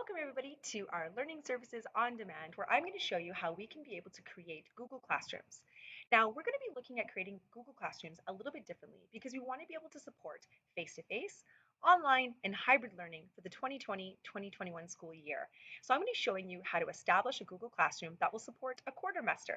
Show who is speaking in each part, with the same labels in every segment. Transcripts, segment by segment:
Speaker 1: Welcome everybody to our Learning Services on Demand, where I'm going to show you how we can be able to create Google Classrooms. Now, we're going to be looking at creating Google Classrooms a little bit differently because we want to be able to support face-to-face, online, and hybrid learning for the 2020-2021 school year. So I'm going to be showing you how to establish a Google Classroom that will support a quartermester,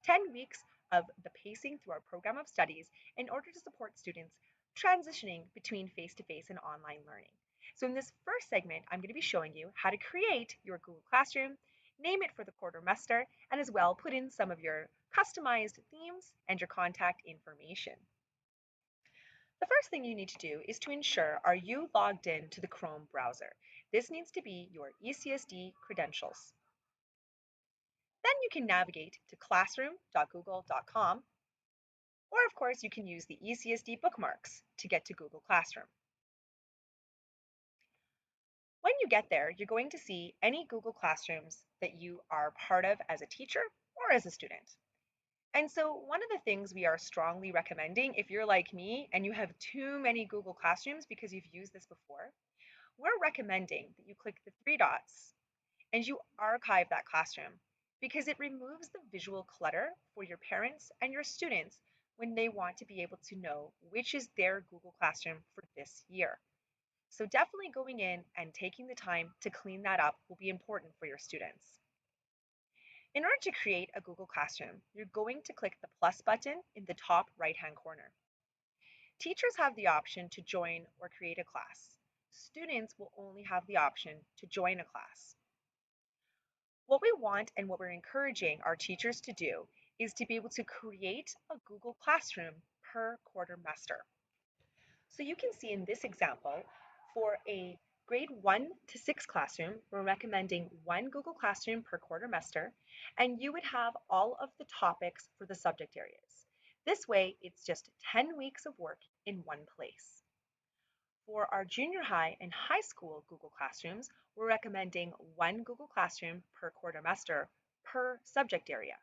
Speaker 1: 10 weeks of the pacing through our program of studies in order to support students transitioning between face-to-face and online learning. So in this first segment, I'm going to be showing you how to create your Google Classroom, name it for the quartermester, and as well put in some of your customized themes and your contact information. The first thing you need to do is to ensure are you logged in to the Chrome browser. This needs to be your ECSD credentials. Then you can navigate to classroom.google.com, or of course you can use the ECSD bookmarks to get to Google Classroom. When you get there, you're going to see any Google Classrooms that you are part of as a teacher or as a student. And so one of the things we are strongly recommending, if you're like me and you have too many Google Classrooms because you've used this before, we're recommending that you click the three dots and you archive that classroom because it removes the visual clutter for your parents and your students when they want to be able to know which is their Google Classroom for this year. So definitely going in and taking the time to clean that up will be important for your students. In order to create a Google Classroom, you're going to click the plus button in the top right-hand corner. Teachers have the option to join or create a class. Students will only have the option to join a class. What we want and what we're encouraging our teachers to do is to be able to create a Google Classroom per quartermester. So you can see in this example, for a grade 1 to 6 classroom, we're recommending one Google Classroom per quartermester, and you would have all of the topics for the subject areas. This way, it's just 10 weeks of work in one place. For our junior high and high school Google Classrooms, we're recommending one Google Classroom per quartermester per subject area.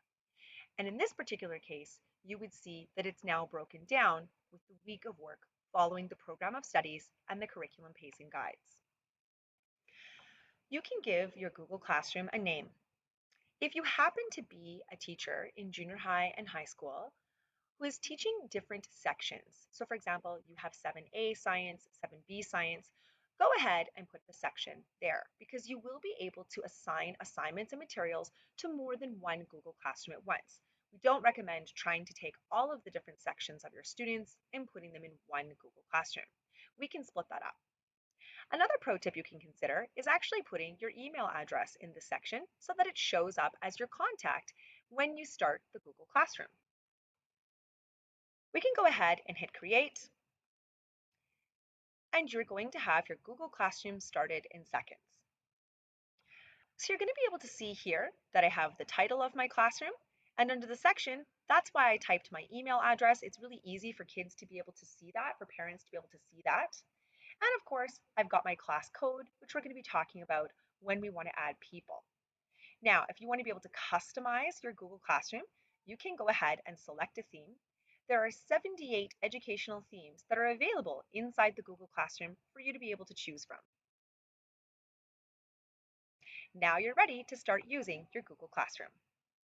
Speaker 1: And in this particular case, you would see that it's now broken down with the week of work following the program of studies and the curriculum pacing guides. You can give your Google Classroom a name. If you happen to be a teacher in junior high and high school who is teaching different sections, so for example, you have 7A science, 7B science, go ahead and put the section there because you will be able to assign assignments and materials to more than one Google Classroom at once. We don't recommend trying to take all of the different sections of your students and putting them in one Google Classroom. We can split that up. Another pro tip you can consider is actually putting your email address in this section so that it shows up as your contact when you start the Google Classroom. We can go ahead and hit create, and you're going to have your Google Classroom started in seconds. So you're going to be able to see here that I have the title of my classroom, and under the section, that's why I typed my email address. It's really easy for kids to be able to see that, for parents to be able to see that. And of course, I've got my class code, which we're going to be talking about when we want to add people. Now, if you want to be able to customize your Google Classroom, you can go ahead and select a theme. There are 78 educational themes that are available inside the Google Classroom for you to be able to choose from. Now you're ready to start using your Google Classroom.